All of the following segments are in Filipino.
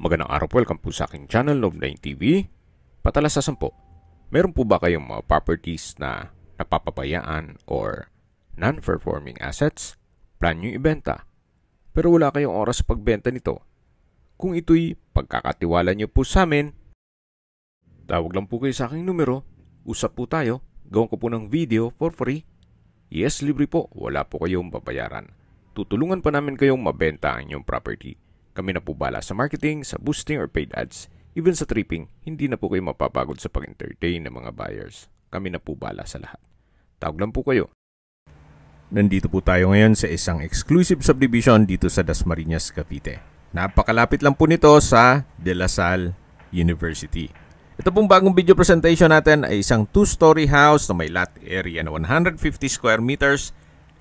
Magandang araw po, welcome po sa aking channel, Love9 TV. Patalasasan po, meron po ba kayong mga properties na napapabayaan or non-performing assets? Plan nyo ibenta, pero wala kayong oras sa pagbenta nito. Kung ito'y pagkakatiwala nyo po sa amin, tawag lang po kayo sa aking numero, usap po tayo, gawin ko po ng video for free. Yes, libre po, wala po kayong babayaran. Tutulungan pa namin kayong mabenta ang inyong property. Kami na po bala sa marketing, sa boosting or paid ads. Even sa tripping, hindi na po kayo mapapagod sa pag-entertain ng mga buyers. Kami na po bala sa lahat. Tawag lang po kayo. Nandito po tayo ngayon sa isang exclusive subdivision dito sa Dasmariñas, Cavite. Napakalapit lang po nito sa De La Salle University. Ito pong bagong video presentation natin ay isang 2-story house na may lot area na 150 square meters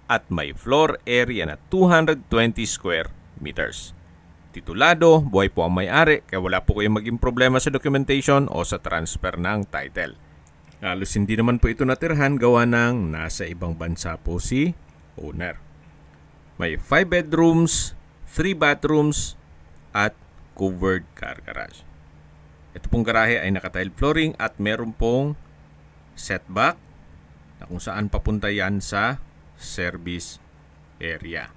at may floor area na 220 square meters. Titulado, buhay po ang may-ari, kaya wala po kayong maging problema sa documentation o sa transfer ng title. Halos hindi naman po ito natirhan gawa ng nasa ibang bansa po si owner. May 5 bedrooms, 3 bathrooms, at covered car garage. Ito pong garahe ay naka-tile flooring at meron pong setback na kung saan papunta yan sa service area.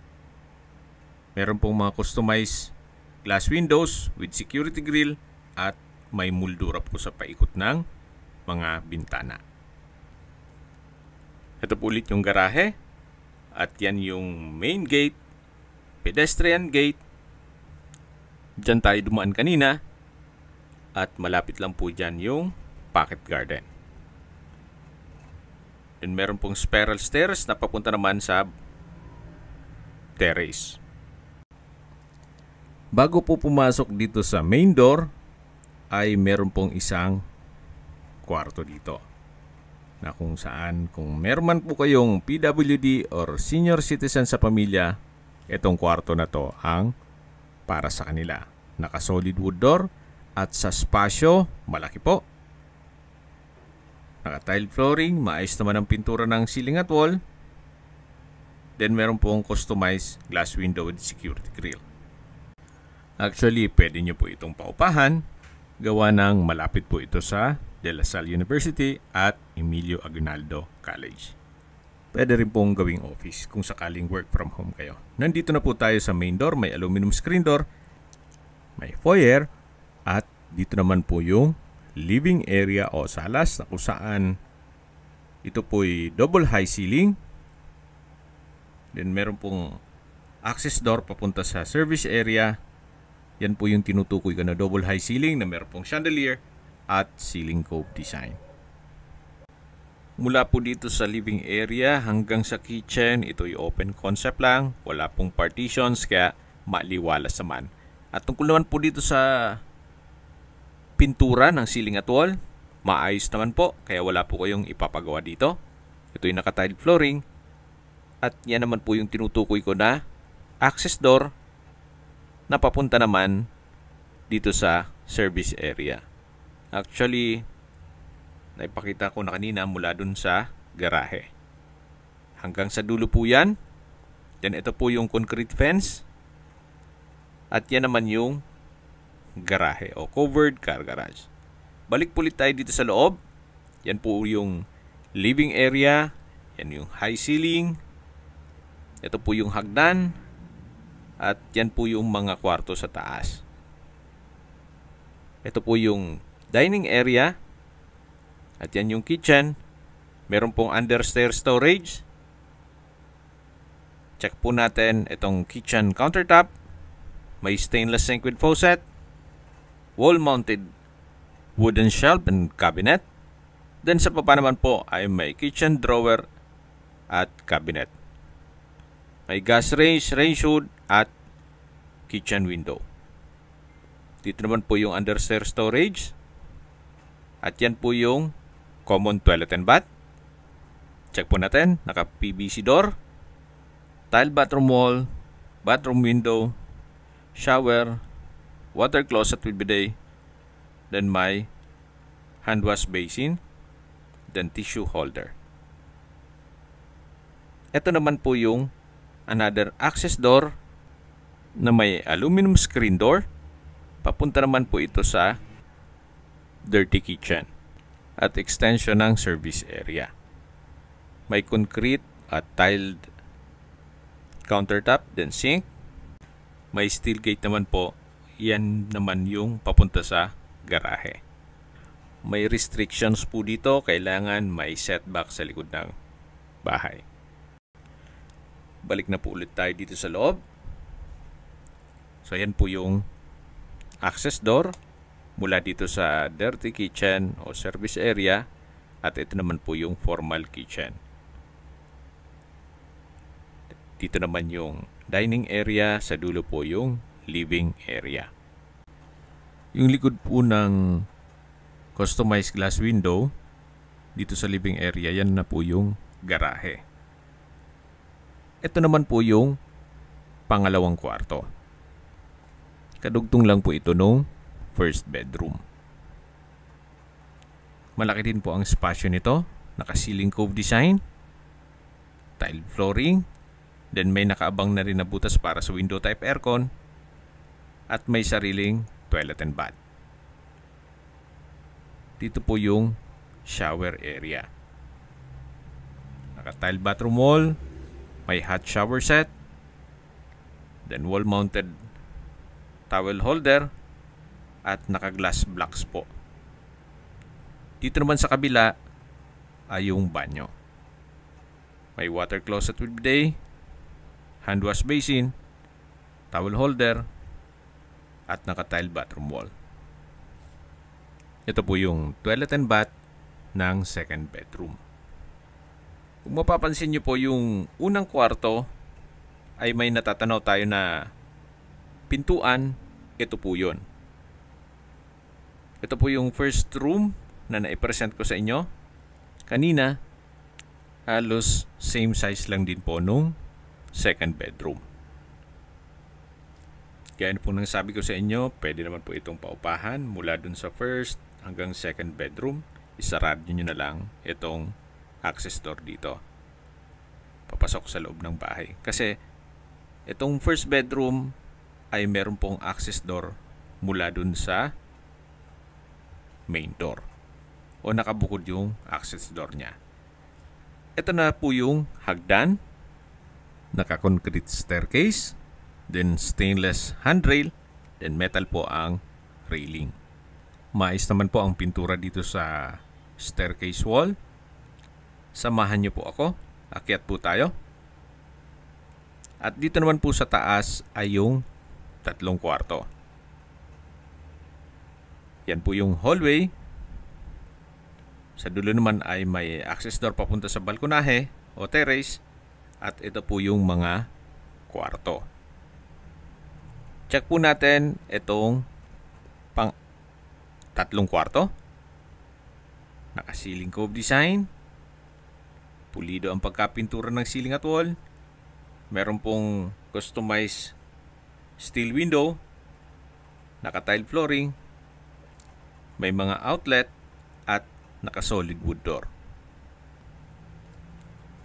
Meron pong mga customized glass windows with security grill at may moldura po sa paikot ng mga bintana. Ito po ulit yung garahe at yan yung main gate, pedestrian gate. Diyan tayo dumaan kanina at malapit lang po dyan yung pocket garden. And meron pong spiral stairs na papunta naman sa terrace. Bago po pumasok dito sa main door, ay meron pong isang kwarto dito. Na kung saan, kung meron man po kayong PWD or senior citizen sa pamilya, itong kwarto na to ang para sa kanila. Naka-solid wood door at sa spasyo, malaki po. Naka-tile flooring, maayos naman ang pintura ng ceiling at wall. Then meron pong customized glass window with security grill. Actually, pwede nyo po itong paupahan. Gawa ng malapit po ito sa De La Salle University at Emilio Aguinaldo College. Pwede rin pong gawing office kung sakaling work from home kayo. Nandito na po tayo sa main door. May aluminum screen door. May foyer. At dito naman po yung living area o salas na kung saan ito po'y double high ceiling. Then meron pong access door papunta sa service area. Yan po yung tinutukoy ko na double high ceiling na meron pong chandelier at ceiling cove design. Mula po dito sa living area hanggang sa kitchen, ito'y open concept lang. Wala pong partitions kaya maliwalas naman. At tungkol naman po dito sa pintura ng ceiling at wall, maayos naman po kaya wala po kayong ipapagawa dito. Ito'y naka-tile flooring at yan naman po yung tinutukoy ko na access door na papunta naman dito sa service area. Actually, naipakita ko na kanina mula dun sa garahe. Hanggang sa dulo po yan. Then ito po yung concrete fence. At yan naman yung garahe o covered car garage. Balik po ulit tayo dito sa loob. Yan po yung living area. Yan yung high ceiling. Ito po yung hagdan. At yan po yung mga kwarto sa taas. Ito po yung dining area. At yan yung kitchen. Meron pong understairs storage. Check po natin itong kitchen countertop. May stainless sink with faucet. Wall-mounted wooden shelf and cabinet. Then sa baba naman po ay may kitchen drawer at cabinet. May gas range, range hood, at kitchen window. Dito naman po yung understairs storage. At yan po yung common toilet and bath. Check po natin. Naka-PVC door. Tile bathroom wall. Bathroom window. Shower. Water closet with bidet. Then may hand wash basin. Then tissue holder. Ito naman po yung another access door na may aluminum screen door Papunta naman po ito sa dirty kitchen at extension ng service area. May concrete at tiled countertop, then sink. May steel gate naman po. Yan naman yung papunta sa garahe. May restrictions po dito. Kailangan may setback sa likod ng bahay. Balik na po ulit tayo dito sa loob. So yan po yung access door mula dito sa dirty kitchen o service area, at ito naman po yung formal kitchen. Dito naman yung dining area, sa dulo po yung living area. Yung likod po ng customized glass window dito sa living area, yan na po yung garahe. Ito naman po yung pangalawang kwarto. Kadugtong lang po ito nung first bedroom. Malaki din po ang spasyo nito. Naka-ceiling cove design, tile flooring, then may nakaabang na rin na butas para sa window type aircon, at may sariling toilet and bath. Dito po yung shower area. Naka-tile bathroom wall, may hot shower set, then wall-mounted towel holder, at naka-glass blocks po. Dito naman sa kabila ay yung banyo. May water closet with bidet, hand wash basin, towel holder, at naka-tile bathroom wall. Ito po yung toilet and bath ng second bedroom. Kung mapapansin nyo po, yung unang kwarto ay may natatanaw tayo na pintuan. Ito po yun. Ito po yung first room na naipresent ko sa inyo kanina. Halos same size lang din po nung second bedroom. Kaya po nang sabi ko sa inyo, pwede naman po itong paupahan mula dun sa first hanggang second bedroom. Isarado nyo na lang itong access door dito, papasok sa loob ng bahay. Kasi itong first bedroom ay meron pong access door mula dun sa main door, o nakabukod yung access door niya. Ito na po yung hagdan, naka-concrete staircase, then stainless handrail, then metal po ang railing. Mais naman po ang pintura dito sa staircase wall. Samahan niyo po ako, akyat po tayo. At dito naman po sa taas ay yung tatlong kwarto. Yan po yung hallway. Sa dulo naman ay may access door papunta sa balkonahe o terrace. At ito po yung mga kwarto. Check po natin itong tatlong kwarto. Naka-ceiling cove design. Pulido ang pagkapintura ng ceiling at wall. Meron pong customized steel window, naka-tile flooring, may mga outlet, at naka-solid wood door.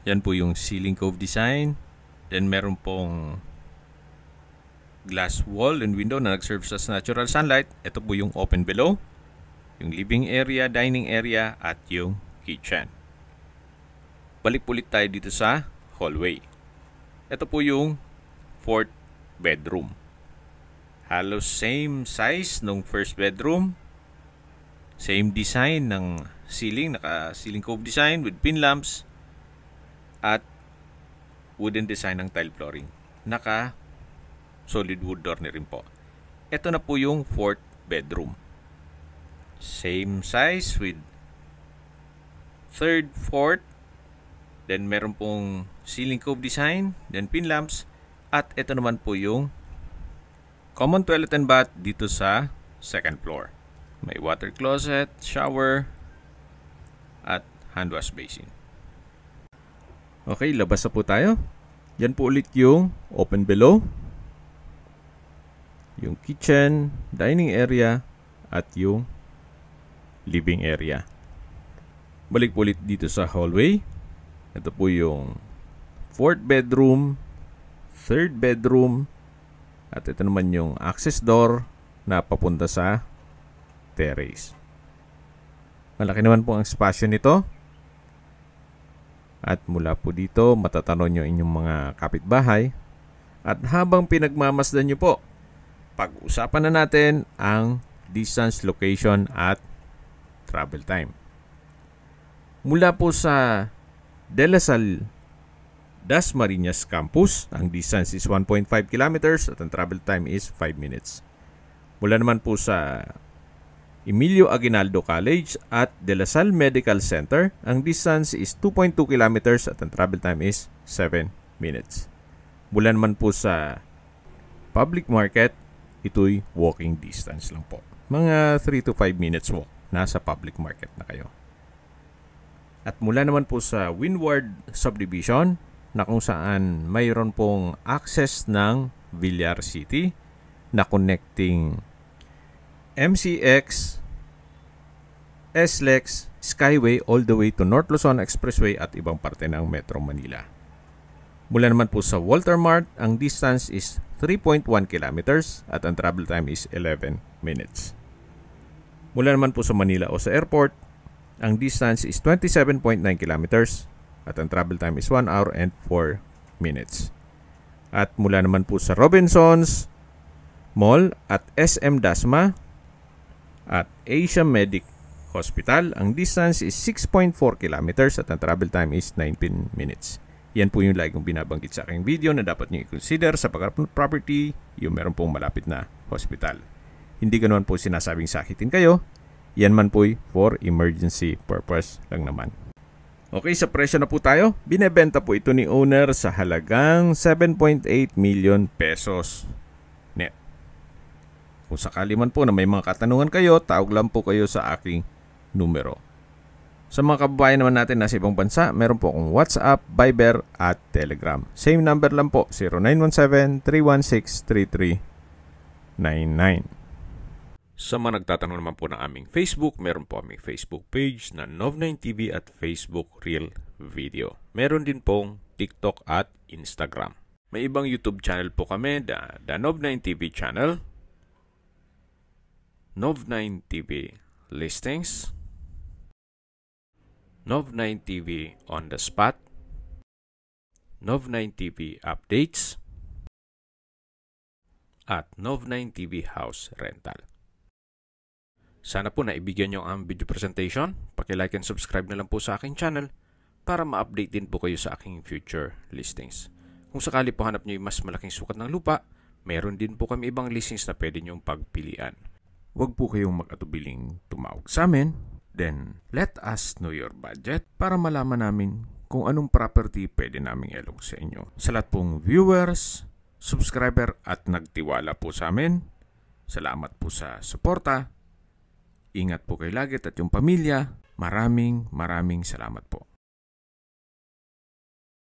Yan po yung ceiling cove design. Then meron pong glass wall and window na nag-serve sa natural sunlight. Ito po yung open below, yung living area, dining area, at yung kitchen. Balik ulit tayo dito sa hallway. Ito po yung fourth bedroom. Halos same size nung first bedroom. Same design ng ceiling. Naka-ceiling cove design with pin lamps. At wooden design ng tile flooring. Naka-solid wood door na rin po. Ito na po yung fourth bedroom. Same size with third, fourth. Then meron pong ceiling cove design. Then pin lamps. At ito naman po yung common toilet and bath dito sa second floor. May water closet, shower, at hand wash basin. Okay, labas na po tayo. Yan po ulit yung open below, yung kitchen, dining area, at yung living area. Balik po ulit dito sa hallway. Ito po yung fourth bedroom, third bedroom, at ito naman yung access door na papunta sa terrace. Malaki naman po ang espasyo nito. At mula po dito, matatanong nyo inyong mga kapitbahay. At habang pinagmamasdan nyo po, pag-usapan na natin ang distance, location at travel time. Mula po sa De La Salle Dasmariñas Campus, ang distance is 1.5 kilometers at ang travel time is 5 minutes. Mula naman po sa Emilio Aguinaldo College at De La Salle Medical Center, ang distance is 2.2 kilometers at ang travel time is 7 minutes. Mula naman po sa Public Market, ito'y walking distance lang po. Mga 3 to 5 minutes walk, nasa Public Market na kayo. At mula naman po sa Windward Subdivision, na kung saan mayroon pong access ng Villar City na connecting MCX, SLEX, Skyway all the way to North Luzon Expressway at ibang parte ng Metro Manila. Mula naman po sa Walter Mart, ang distance is 3.1 kilometers at ang travel time is 11 minutes. Mula naman po sa Manila o sa airport, ang distance is 27.9 kilometers at ang travel time is 1 hour and 4 minutes. At mula naman po sa Robinsons Mall at SM Dasma at Asia Medic Hospital, ang distance is 6.4 kilometers at ang travel time is 19 minutes. Yan po yung lagi kong binabanggit sa aking video na dapat nyo i-consider sa pagharap ng property yung meron pong malapit na hospital. Hindi ganoon po sinasabing sakitin kayo. Yan man po for emergency purpose lang naman. Okay, sa presyo na po tayo. Binebenta po ito ni owner sa halagang 7.8 million pesos net. Kung sakali man po na may mga katanungan kayo, tawag lang po kayo sa aking numero. Sa mga kababayan naman natin nasa ibang bansa, meron po akong WhatsApp, Viber at Telegram. Same number lang po, 0917-316-3399. Sa mga nagtatanong naman po ng aming Facebook, meron po aming Facebook page na Nov9TV at Facebook Real Video. Meron din pong TikTok at Instagram. May ibang YouTube channel po kami, the Nov9TV channel, Nov9TV Listings, Nov9TV On The Spot, Nov9TV Updates, at Nov9TV House Rental. Sana po naibigyan nyo ang video presentation. Paki-like and subscribe na lang po sa aking channel para ma-update din po kayo sa aking future listings. Kung sakali po hanap nyo yung mas malaking sukat ng lupa, meron din po kami ibang listings na pwede nyong pagpilian. Huwag po kayong mag-atubiling tumawag sa amin. Then, let us know your budget para malaman namin kung anong property pwede naming ilog sa inyo. Sa lahat pong viewers, subscriber at nagtiwala po sa amin, salamat po sa suporta. Ingat po kayo lagi at yung pamilya. Maraming salamat po.